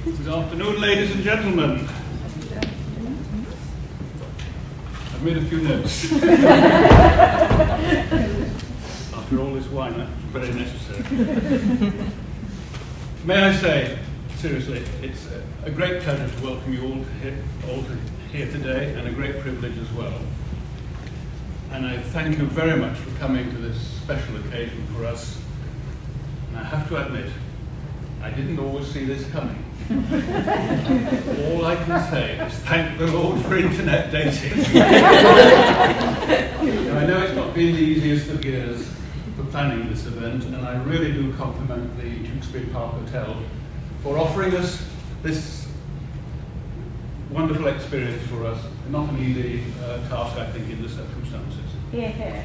Good afternoon, ladies and gentlemen. I've made a few notes. After all this wine, that's very necessary. May I say, seriously, it's a great pleasure to welcome you all here today, and a great privilege as well. And I thank you very much for coming to this special occasion for us. And I have to admit, I didn't always see this coming. All I can say is thank the Lord for internet dating. Now, I know it's not been the easiest of years for planning this event, and I really do compliment the Tewkesbury Park Hotel for offering us this wonderful experience for us. Not an easy task, I think, in the circumstances. Yeah.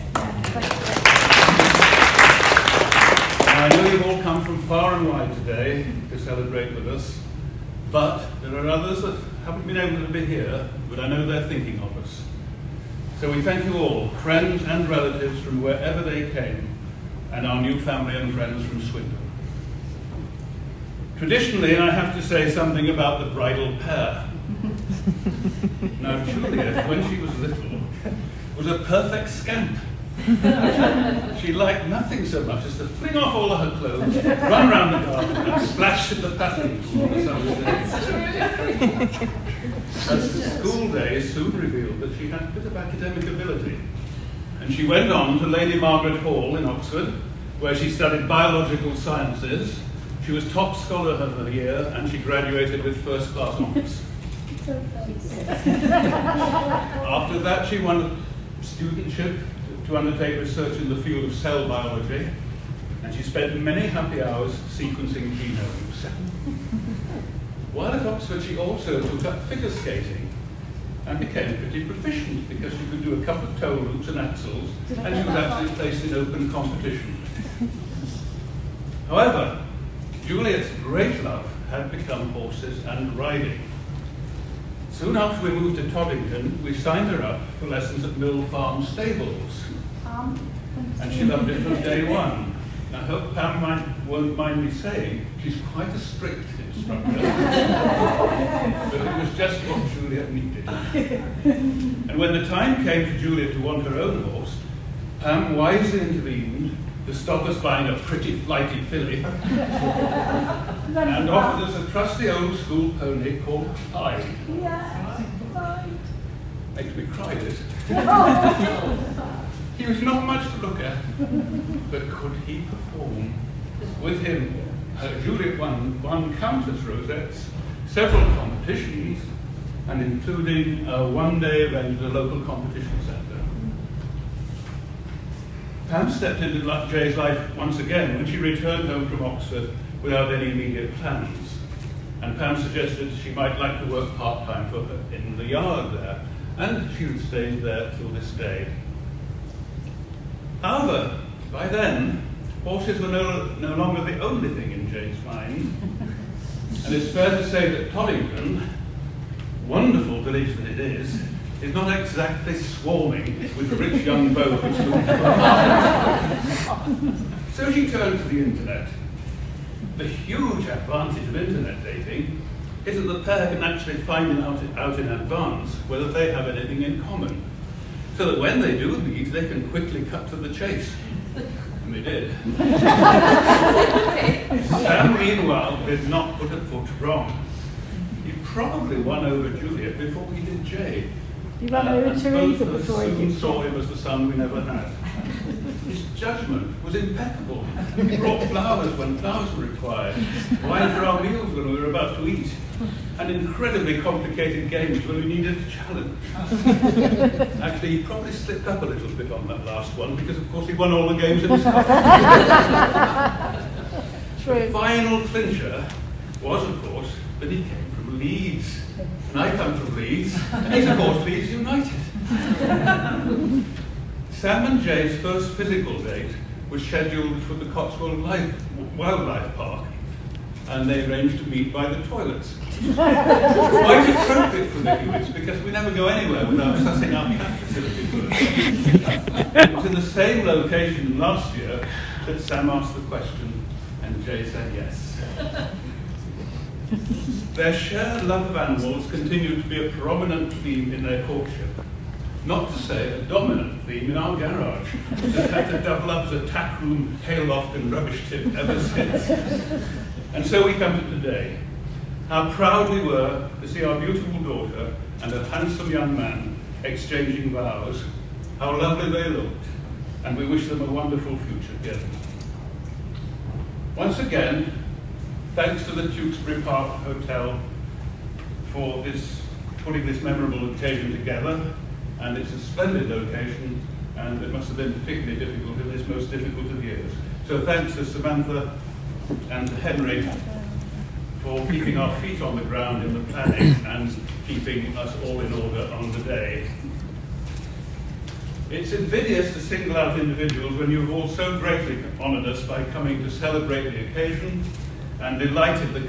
I know you've all come from far and wide today to celebrate with us, but there are others that haven't been able to be here, but I know they're thinking of us. So we thank you all, friends and relatives from wherever they came, and our new family and friends from Swindon. Traditionally, I have to say something about the bridal pair. Now, Juliet, when she was little, was a perfect scamp. She liked nothing so much as to fling off all of her clothes, run round the garden, and splash in the pattern pool on a summer's day. As the school days soon revealed that she had a bit of academic ability, and she went on to Lady Margaret Hall in Oxford, where she studied biological sciences. She was top scholar of the year, and she graduated with first-class honours. After that, she won a studentship to undertake research in the field of cell biology, and she spent many happy hours sequencing genomes. While at Oxford, she also took up figure skating and became pretty proficient because she could do a couple of toe loops and axles, and she was actually placed in open competition. However, Juliet's great love had become horses and riding. Soon after we moved to Toddington, we signed her up for lessons at Mill Farm Stables. And she loved it from day one. I hope Pam won't mind me saying she's quite a strict instructor. But it was just what Juliet needed. And when the time came for Juliet to want her own horse, Pam wisely intervened to stop us buying a pretty flighty filly and offered us a trusty old school pony called Clyde. Makes me cry, this. He was not much to look at, but could he perform? With him, Juliet won countless rosettes, several competitions, and including a one-day event at a local competition centre. Pam stepped into Jay's life once again when she returned home from Oxford without any immediate plans. And Pam suggested she might like to work part-time for her in the yard there, and she would stay there till this day. However, by then, horses were no longer the only thing in Jane's mind. And it's fair to say that Toddington, wonderful village that it is not exactly swarming with rich young beaux. So she turned to the internet. The huge advantage of internet dating is that the pair can actually find out in advance whether they have anything in common, so that when they do meet, they can quickly cut to the chase. And they did. Sam, meanwhile, did not put a foot wrong. He probably won over Juliet before he did Jay. You won over Teresa both before he soon did. saw him as the son we never had. His judgment was impeccable. He brought flowers when flowers were required, wine for our meals when we were about to eat, and incredibly complicated games when we needed a challenge. Actually, he probably slipped up a little bit on that last one because, of course, he won all the games in his cup. The final clincher was, of course, that he came from Leeds. And I come from Leeds, and he's, of course, Leeds United. Sam and Jay's first physical date was scheduled for the Cotswold Wildlife Park, and they arranged to meet by the toilets. Quite appropriate for the Hewitts, because we never go anywhere without sussing out cat facility first. It was in the same location last year that Sam asked the question, and Jay said yes. Their shared love of animals continued to be a prominent theme in their courtship. Not to say a dominant theme in our garage. It's had to double up as a tack room, hayloft and rubbish tip ever since. And so we come to today. How proud we were to see our beautiful daughter and a handsome young man exchanging vows. How lovely they looked. And we wish them a wonderful future together. Once again, thanks to the Tewkesbury Park Hotel for putting this memorable occasion together. And it's a splendid location, and it must have been particularly difficult in this most difficult of years. So thanks to Samantha and to Henry for keeping our feet on the ground in the planning and keeping us all in order on the day. It's invidious to single out individuals when you've all so greatly honoured us by coming to celebrate the occasion and delighted the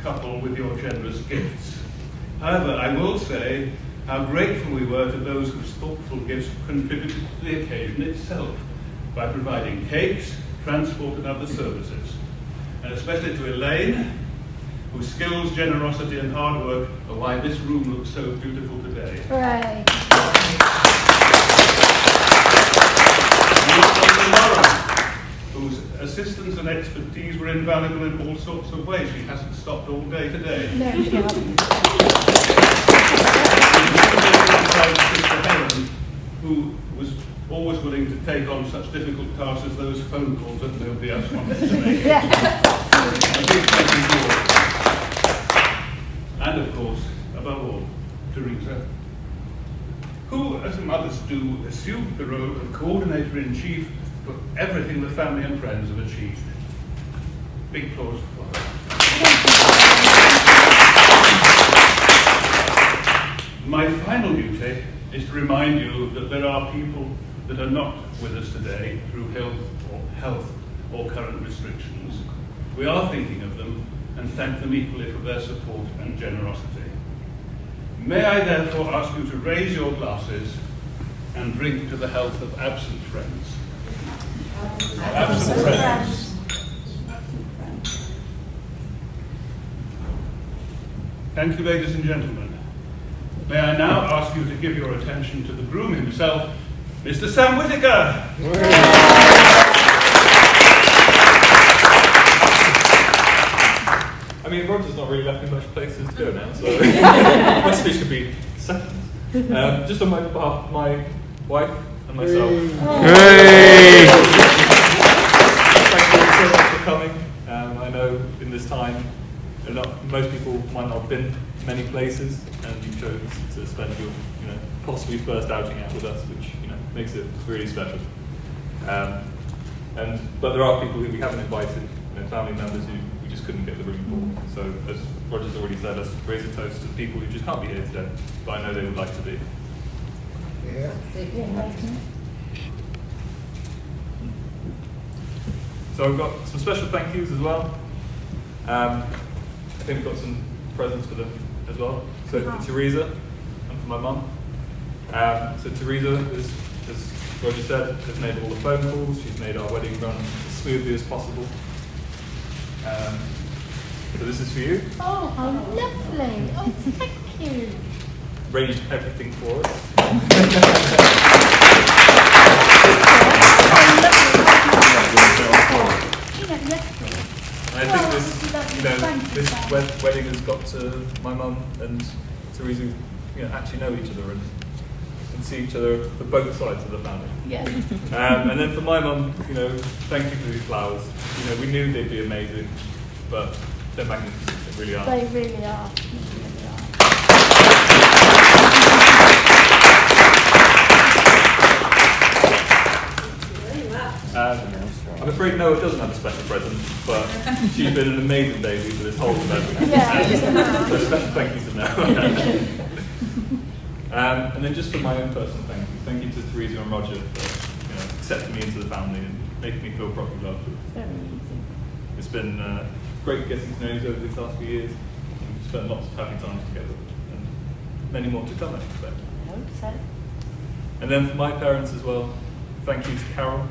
couple with your generous gifts. However, I will say how grateful we were to those whose thoughtful gifts contributed to the occasion itself by providing cakes, transport and other services. And especially to Elaine, whose skills, generosity and hard work are why this room looks so beautiful today. Hooray. And Laura, whose assistance and expertise were invaluable in all sorts of ways. She hasn't stopped all day today. No, she hasn't. Sister Helen, who was always willing to take on such difficult tasks as those phone calls that nobody else wanted to make. Yeah. A big thank you to all. And of course, above all, Teresa, who, as mothers do, assumed the role of coordinator-in-chief for everything the family and friends have achieved. Big applause for her. My final duty is to remind you that there are people that are not with us today through health or current restrictions. We are thinking of them and thank them equally for their support and generosity. May I therefore ask you to raise your glasses and drink to the health of absent friends. Absent friends. Thank you, ladies and gentlemen. May I now ask you to give your attention to the groom himself, Mr. Sam Whittaker. I mean, Roger's not really left me much places to go now, so my speech could be seconds. Just on my behalf, my wife and myself. Hey! Thank you so much for coming. I know in this time, most people might not have been many places, and you chose to spend your, possibly first outing out with us, which makes it really special. But there are people who we haven't invited, family members who we just couldn't get the room for. So, as Roger's already said, let's raise a toast to the people who just can't be here today, but I know they would like to be. Yeah. So I've got some special thank yous as well. I think we've got some presents for them as well. So for Teresa and for my mum. So Teresa, as Roger said, has made all the phone calls. She's made our wedding run as smoothly as possible. So this is for you. Oh, how lovely. Oh, thank you. Arranged everything for us. And I think this wedding has got to my mum and Teresa, actually know each other and see each other for both sides of the family. Yeah. And then for my mum, thank you for these flowers. We knew they'd be amazing, but they're magnificent. They really are. They really are. I'm afraid Noah doesn't have a special present, but she's been an amazing baby for this whole event. Yeah. So special thank you to Noah. And then just for my own personal thank you to Teresa and Roger for accepting me into the family and making me feel properly loved. Very easy. It's been great getting to know you over these last few years. We've spent lots of happy times together, and many more to come, I expect. I hope so. And then for my parents as well, thank you to Carol.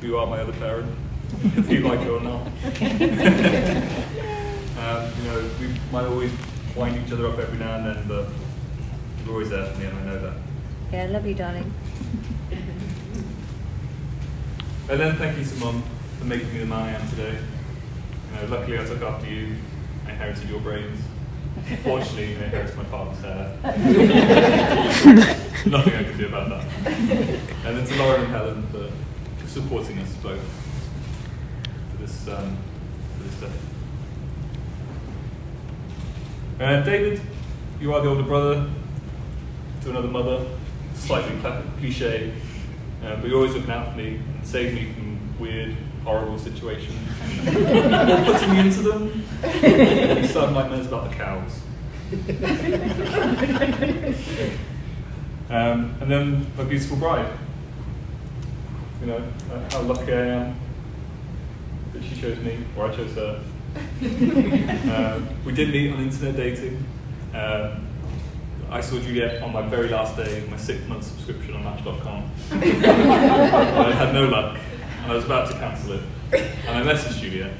You are my other parent, if you like it or not. might always wind each other up every now and then, but you're always there for me, and I know that. Yeah, I love you, darling. And then thank you to Mum for making me the man I am today. Luckily I took after you. I inherited your brains. Fortunately, I inherited my father's hair. Nothing I can do about that. And then to Lauren and Helen for supporting us both for this day. David, you are the older brother to another mother. Slightly cliche, but you're always looking out for me and saving me from weird, horrible situations. Or putting me into them. You started nightmares about the cows. And then my beautiful bride. How lucky I am that she chose me, or I chose her. We did meet on internet dating. I saw Juliet on my very last day of my 6-month subscription on Match.com. I had no luck, and I was about to cancel it. And I messaged Juliet,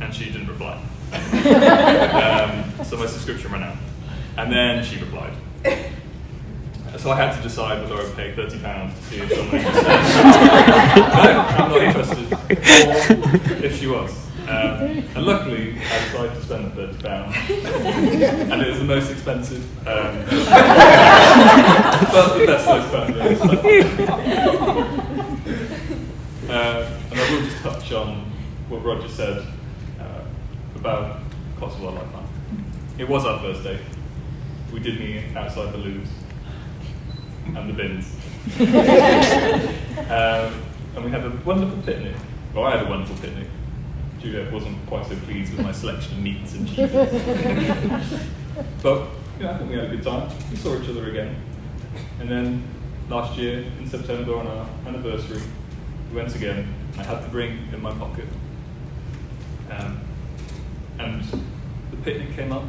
and she didn't reply. So my subscription ran out. And then she replied. So I had to decide whether I would pay £30 to see if someone interested. No, I'm not interested. Or if she was. And luckily, I decided to spend the £30. And it was the most expensive, but the best I spent. And I will just touch on what Roger said about cost of our lifetime. It was our first date. We did meet outside the loos and the bins. And we had a wonderful picnic. Well, I had a wonderful picnic. Juliet wasn't quite so pleased with my selection of meats and cheeses. But I think we had a good time. We saw each other again. And then last year, in September, on our anniversary, we went again. I had the ring in my pocket. And the picnic came up.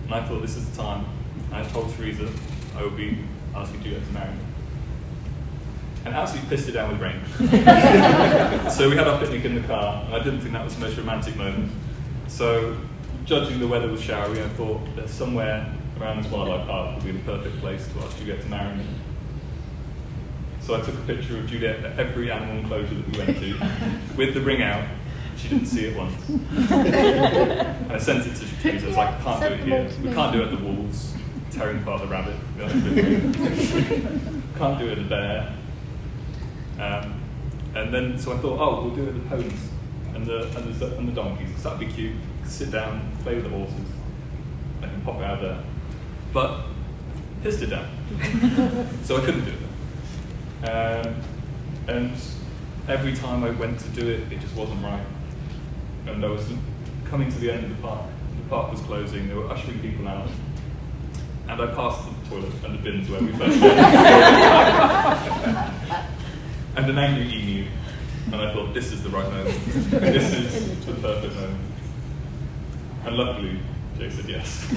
And I thought, this is the time. I told Teresa I would be asking Juliet to marry me. And absolutely pissed it down with rain. So we had our picnic in the car, and I didn't think that was the most romantic moment. So, judging the weather was showery, I thought that somewhere around this wildlife park would be the perfect place to ask Juliet to marry me. So I took a picture of Juliet at every animal enclosure that we went to, with the ring out. She didn't see it once. And I sent it to Teresa. I was like, I can't do it here. We can't do it at the wolves, tearing apart the rabbit. Can't do it at the bear. And then, so I thought, oh, we'll do it with the ponies and the donkeys, because that'd be cute. Sit down, play with the horses, I can pop out there. But pissed it down. So I couldn't do it. And every time I went to do it, it just wasn't right. And I was coming to the end of the park was closing, they were ushering people out. And I passed the toilet and the bins where we first met. And an angry emu. And I thought, this is the right moment. This is the perfect moment. And luckily, Jay said yes.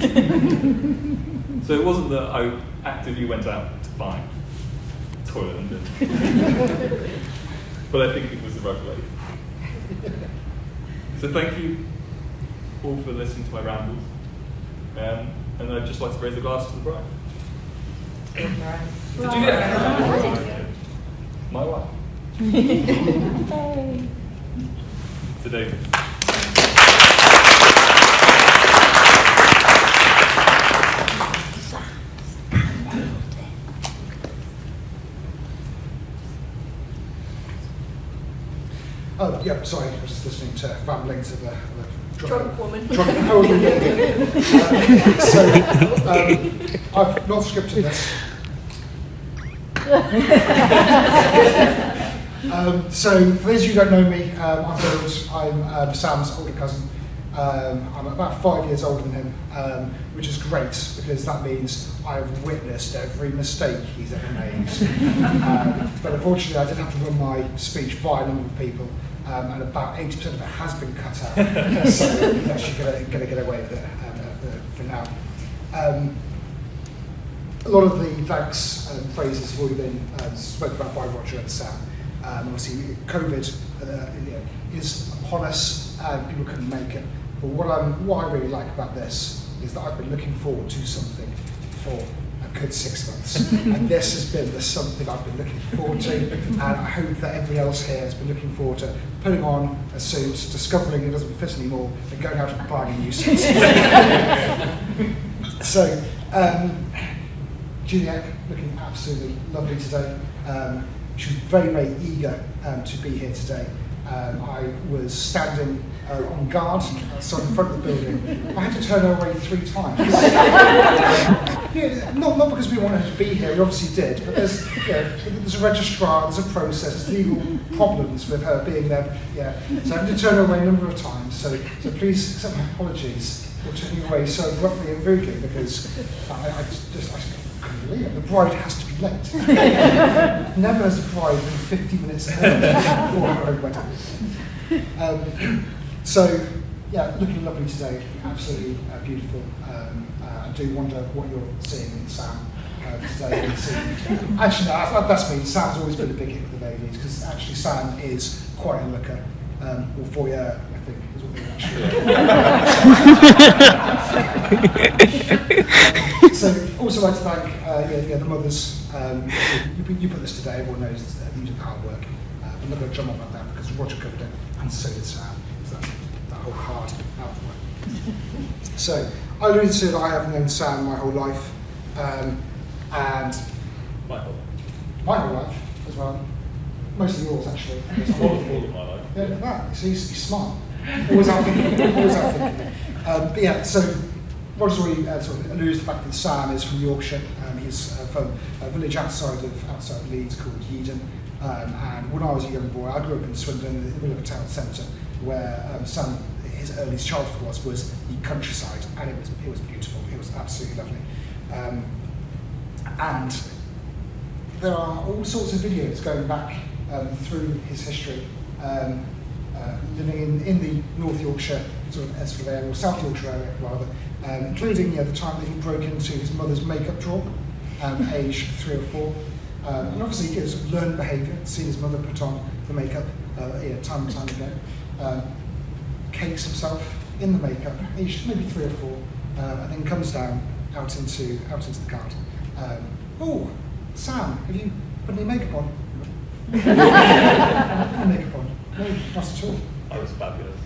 So it wasn't that I actively went out to find toilet and bin. But I think it was the right way. So thank you all for listening to my rambles. And I'd just like to raise a glass to the bride. Did you get it? My wife. Today. Oh, yeah, sorry, I was just listening to ramblings of a Drunk woman. I've not scripted this. So, for those of you who don't know me, I'm Bill. I'm Sam's older cousin. I'm about 5 years older than him, which is great because that means I've witnessed every mistake he's ever made. But unfortunately, I did have to run my speech by a number of people, and about 80% of it has been cut out. So I'm actually going to get away with it for now. A lot of the thanks and phrases have already been spoken about by Roger and Sam. Obviously, COVID is upon us, and people couldn't make it. But what I really like about this is that I've been looking forward to something for a good 6 months. And this has been the something I've been looking forward to. And I hope that everybody else here has been looking forward to putting on a suit, discovering it doesn't fit anymore, and going out and buying a new suit. So, Juliet, looking absolutely lovely today. She was very, very eager to be here today. I was standing on guard outside the front of the building. I had to turn her away 3 times. Not because we wanted her to be here, we obviously did, but there's a registrar, there's a process, there's legal problems with her being there. Yeah. So I had to turn her away a number of times. So please accept my apologies for turning away so abruptly and rudely, because I couldn't believe it. The bride has to be late. Never has a bride been 50 minutes early before her own wedding. So, yeah, looking lovely today, absolutely beautiful. I do wonder what you're seeing in Sam today. Actually, no, that's me. Sam's always been a big hit with the ladies, because actually Sam is quite a looker. Or foyer, I think, is what they actually So, also like to thank the mothers. You put this today, everyone knows that you did the hard work. I'm not going to drum on about that because Roger covered it, and so did Sam. So that's that whole hard outwork. So, I alluded to that I have known Sam my whole life, and my whole life as well. Mostly yours, actually. All of my life. Yeah, that. So he's smart. Always out thinking. Always out thinking. But yeah, so Roger's already sort of alluded to the fact that Sam is from Yorkshire. He's from a village outside Leeds called Yeadon. And when I was a young boy, I grew up in Swindon, in the middle of a town centre, where Sam, his earliest childhood was the countryside, and it was beautiful. It was absolutely lovely. And there are all sorts of videos going back through his history, living in the North Yorkshire sort of area, or South Yorkshire area rather, including the time that he broke into his mother's makeup drawer, aged 3 or 4. And obviously he sort of learned behaviour, seen his mother put on the makeup time and time again, cakes himself in the makeup, aged maybe 3 or 4, and then comes down out into the garden. Oh, Sam, have you put any makeup on? Makeup on? No, not at all. I was fabulous.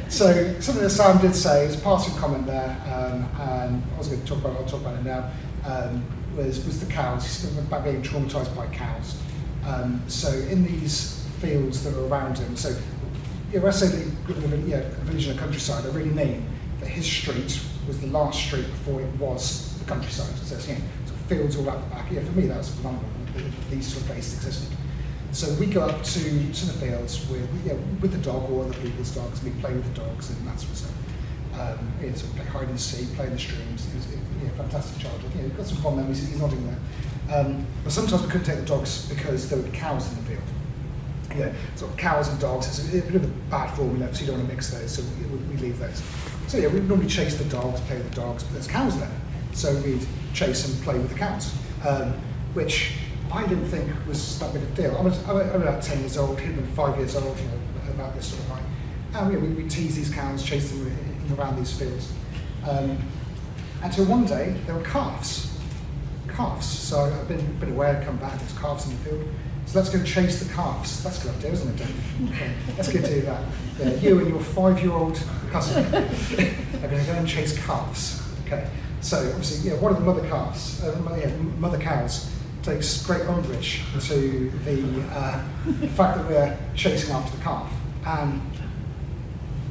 So something that Sam did say is a passing comment there, and I was going to talk about it. I'll talk about it now. Was the cows? He's talking about being traumatised by cows. So in these fields that are around him, so when I say that he grew up in a village in the countryside, I really mean that his street was the last street before it was the countryside. So it's, sort of fields all out the back. For me that was phenomenal. These sort of places existed. So we go up to the fields with the dog or other people's dogs, and we play with the dogs and that sort of stuff. Sort of play hide and seek, play in the streams. It was a fantastic childhood. We've got some fond memories. He's nodding there. But sometimes we couldn't take the dogs because there were cows in the field. Sort of cows and dogs. It's a bit of a bad formula, so you don't want to mix those. So we leave those. So we normally chase the dogs, play with the dogs, but there's cows there. So we'd chase and play with the cows, which I didn't think was that big of a deal. I was about 10 years old, he'd been 5 years old, about this sort of time. And we tease these cows, chase them around these fields. Until one day, there were calves. So I've been aware, come back, there's calves in the field. So let's go chase the calves. That's a good idea, isn't it, Dave? Okay, let's go do that. You and your 5-year-old cousin are going to go and chase calves. Okay. So obviously, one of the mother calves, mother cows, takes great umbrage to the fact that we're chasing after the calf and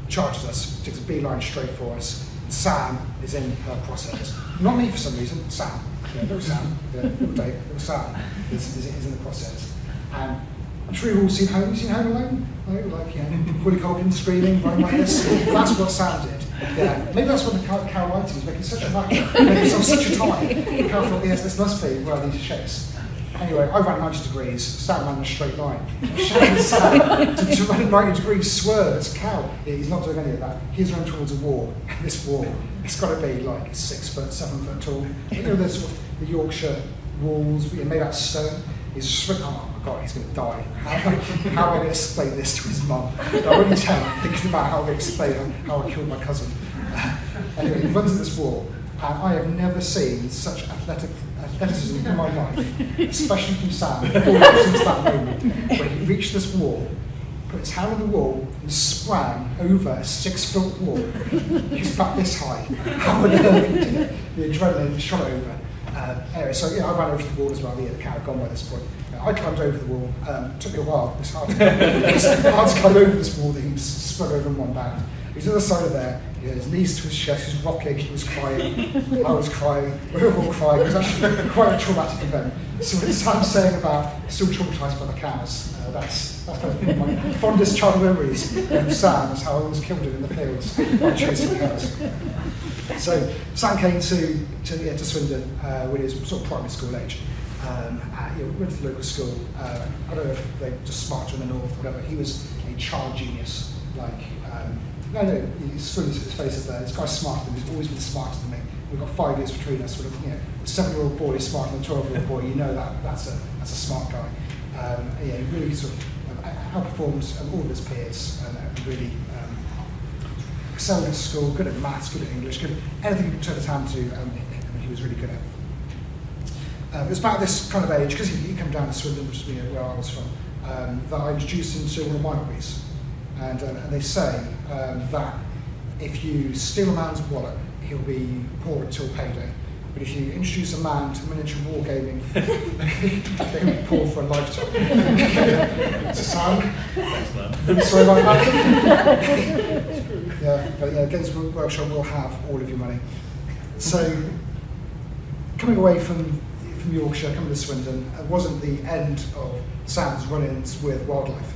charges us, takes a beeline straight for us. Sam is in her crosshairs. Not me for some reason, Sam. Little Sam, little Dave, little Sam is in the crosshairs. And I'm sure you've all seen Home. You've seen Home Alone? Willie Colkin screaming, running like this. That's what Sam did. Maybe that's what the cow liked. He was making such a racket, making such a time. The cow thought, yes, this must be where I need to chase. Anyway, I ran 90 degrees, Sam ran in a straight line. Sam to run at 90 degrees, swerves, cow. He's not doing any of that. He's running towards a wall. And this wall, it's got to be like 6 foot, 7 foot tall. The sort of the Yorkshire walls made out of stone. He's swinging, oh God, he's going to die. How am I going to explain this to his mum? I already thinking about how I'm going to explain how I killed my cousin. Anyway, he runs at this wall, and I have never seen such athleticism in my life, especially from Sam, since that moment, when he reached this wall, put his hand on the wall, and sprang over a 6-foot wall. He was about this high. How on earth he did it? The adrenaline shot over. Anyway, so yeah, I ran over the wall as well. Yeah, the cat had gone by this point. I climbed over the wall. Took me a while. It was hard to climb over this wall that he sprung over in one bound. He was on the other side of there. He had his knees to his chest. He was rocking. He was crying. I was crying. We were all crying. It was actually quite a traumatic event. So when Sam's saying about still traumatised by the cows, that's kind of my fondest childhood memories of Sam is how I almost killed him in the fields by chasing cows. So Sam came to Swindon when he was sort of primary school age. Went to the local school. I don't know if they just smarter in the north or whatever. He was a child genius. He's screwing his face up there. This guy's smarter than me. He's always been smarter than me. We've got 5 years between us. A 7-year-old boy is smarter than a 12-year-old boy. You know that's a smart guy. He really sort of outperformed all of his peers and really excelled at school, good at maths, good at English, good at anything you could turn his hand to, he was really good at. It was about this kind of age, because he came down to Swindon, which is where I was from, that I introduced him to one of my hobbies. And they say that if you steal a man's wallet, he'll be poor until payday. But if you introduce a man to miniature wargaming, they'll be poor for a lifetime. It's a sound. Thanks, man. I'm sorry about that. But Games Workshop will have all of your money. So, coming away from Yorkshire, coming to Swindon, it wasn't the end of Sam's run-ins with wildlife.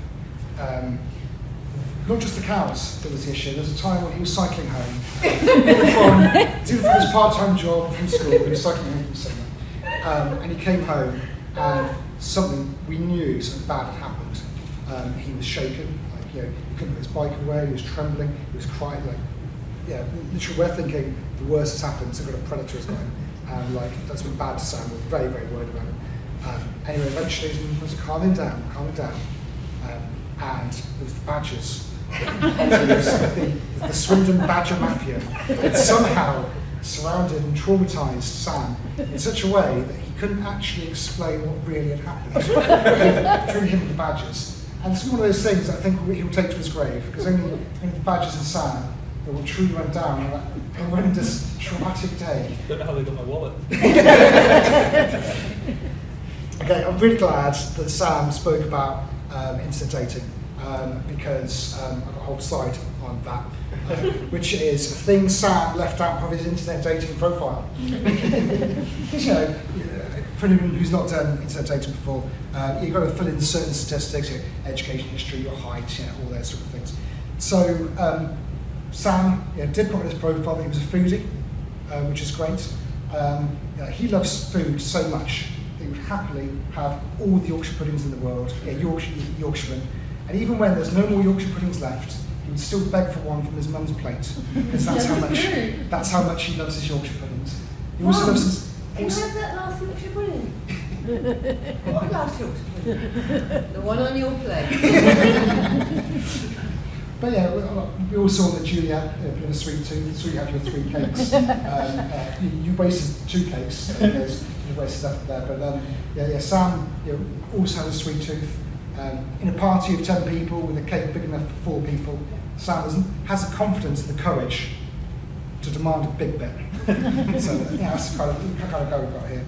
Not just the cows that was the issue. There was a time when he was cycling home from his part-time job from school. He was cycling home from somewhere, and he came home, and something we knew something bad had happened. He was shaken, he couldn't put his bike away. He was trembling. He was crying. Literally, we're thinking the worst has happened. Some kind of predator has got him, and that's been bad to Sam. We're very, very worried about him. Anyway, eventually, he was calming down, and there was the badgers. the Swindon Badger Mafia had somehow surrounded and traumatised Sam in such a way that he couldn't actually explain what really had happened between him and the badgers. And it's one of those things that I think he'll take to his grave, because only the badgers and Sam that will truly went down on that horrendous, traumatic day. I don't know how they got my wallet. Okay, I'm really glad that Sam spoke about internet dating. Because I've got a whole slide on that, which is things Sam left out of his internet dating profile. For anyone who's not done internet dating before, you've got to fill in certain statistics, education history, your height, all those sort of things. So Sam did put on his profile that he was a foodie, which is great. He loves food so much that he would happily have all the Yorkshire puddings in the world, Yorkshireman. And even when there's no more Yorkshire puddings left, he would still beg for one from his mum's plate, because that's how much he loves his Yorkshire puddings. He also loves his. Where's that last Yorkshire pudding? What last Yorkshire pudding? The one on your plate. But we all saw that Juliet put in a sweet tooth, so you have your 3 cakes. You wasted 2 cakes, there's wasted stuff there. But Sam also has a sweet tooth. In a party of 10 people with a cake big enough for 4 people, Sam has the confidence and the courage to demand a big bit. So that's the kind of guy we've got here.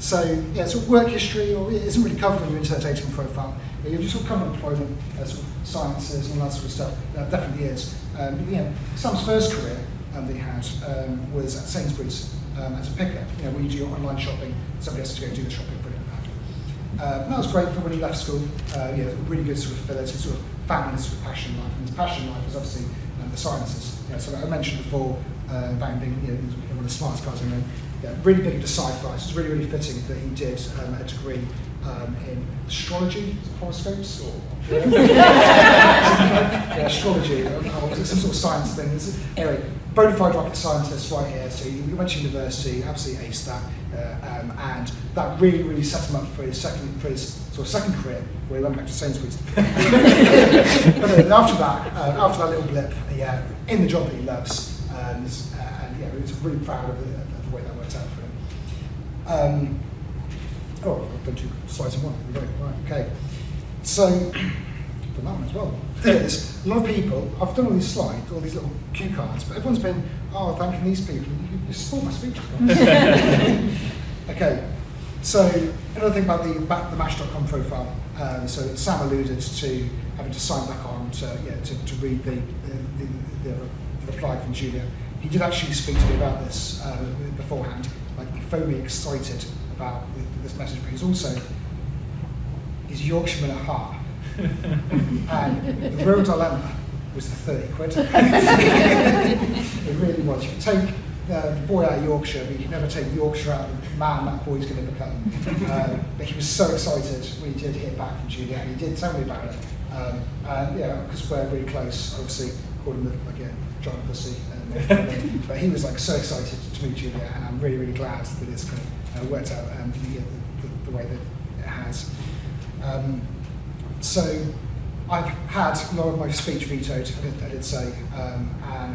So sort of work history, or it isn't really covered on your internet dating profile. You've just sort of covered employment, sort of sciences and all that sort of stuff. That definitely is. Sam's first career that he had was at Sainsbury's as a picker. When you do your online shopping, somebody has to go do the shopping, put it in the bag. That was great for when he left school. Really good sort of fillers. He sort of found his sort of passion life, and his passion life was obviously the sciences. So I mentioned before about being one of the smartest guys I know. Really big into sci-fi. So it's really, really fitting that he did a degree in astrology, horoscopes, or astrology, some sort of science thing. Anyway, bona fide rocket scientist right here. So he went to university, absolutely aced that, and that really, really set him up for his to a second career where he went back to Sainsbury's. But then after that little blip, in the job that he loves, and yeah, he was really proud of the way that worked out for him. I've done 2 slides in one. Right, okay. So, for that one as well. The thing is, a lot of people, I've done all these slides, all these little cue cards, but everyone's been, thanking these people. You stole my speech. Okay, so another thing about the Match.com profile. So Sam alluded to having to sign back on to read the reply from Juliet. He did actually speak to me about this beforehand. Like, he phoned me excited about this message, but he's Yorkshireman at heart. And the real dilemma was the 30 quid. It really was. You could take the boy out of Yorkshire, but you could never take Yorkshire out of the man that boy's going to become. But he was so excited when he did hear back from Juliet. He did tell me about it. And yeah, because we're really close, obviously, called him John Pussy. But he was like so excited to meet Juliet, and I'm really, really glad that it's kind of worked out the way that it has. So I've had a lot of my speech vetoed, I did say, and I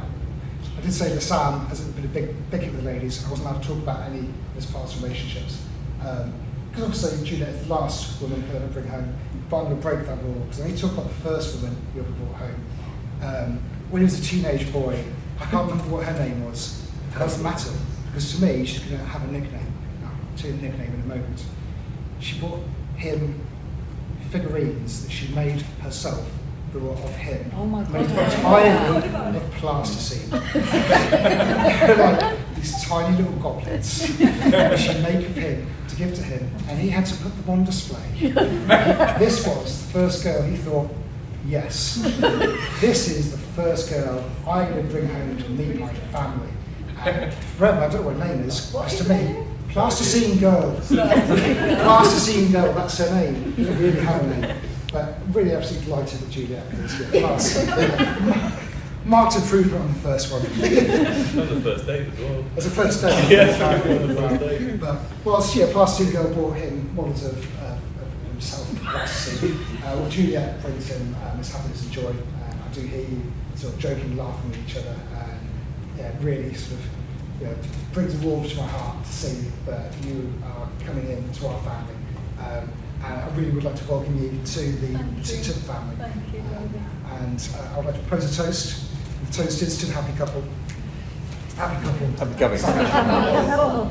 did say that Sam hasn't been a big hit with the ladies. I wasn't allowed to talk about any of his past relationships. Because obviously Juliet is the last woman he'll ever bring home, but I'm going to break that rule, because I need to talk about the first woman he ever brought home. When he was a teenage boy, I can't remember what her name was. It doesn't matter, because to me, she's going to have a nickname. I'll tell you the nickname in a moment. She bought him figurines that she made herself that were of him. Oh my Made God. entirely of plasticine. Like these tiny little goblets that she made of him to give to him, and he had to put them on display. This was the first girl he thought, yes, this is the first girl I'm going to bring home to meet my family. And forever, I don't know what her name is, that's to me. Plasticine Girl. Plasticine Girl, that's her name. She doesn't really have a name. But really absolutely delighted with Juliet. Marked improvement on the first one. That was the first date as well. As a first date. Yes, on the first date. But whilst Plasticine Girl brought him models of himself, plasticine, Juliet brings him his happiness and joy. I do hear you sort of joking, laughing with each other, and really sort of brings a warmth to my heart to see that you are coming into our family. And I really would like to welcome you to the family. Thank you, Robbie. And I would like to propose a toast. The toast is to the happy couple. Happy couple. Happy couple. Oh.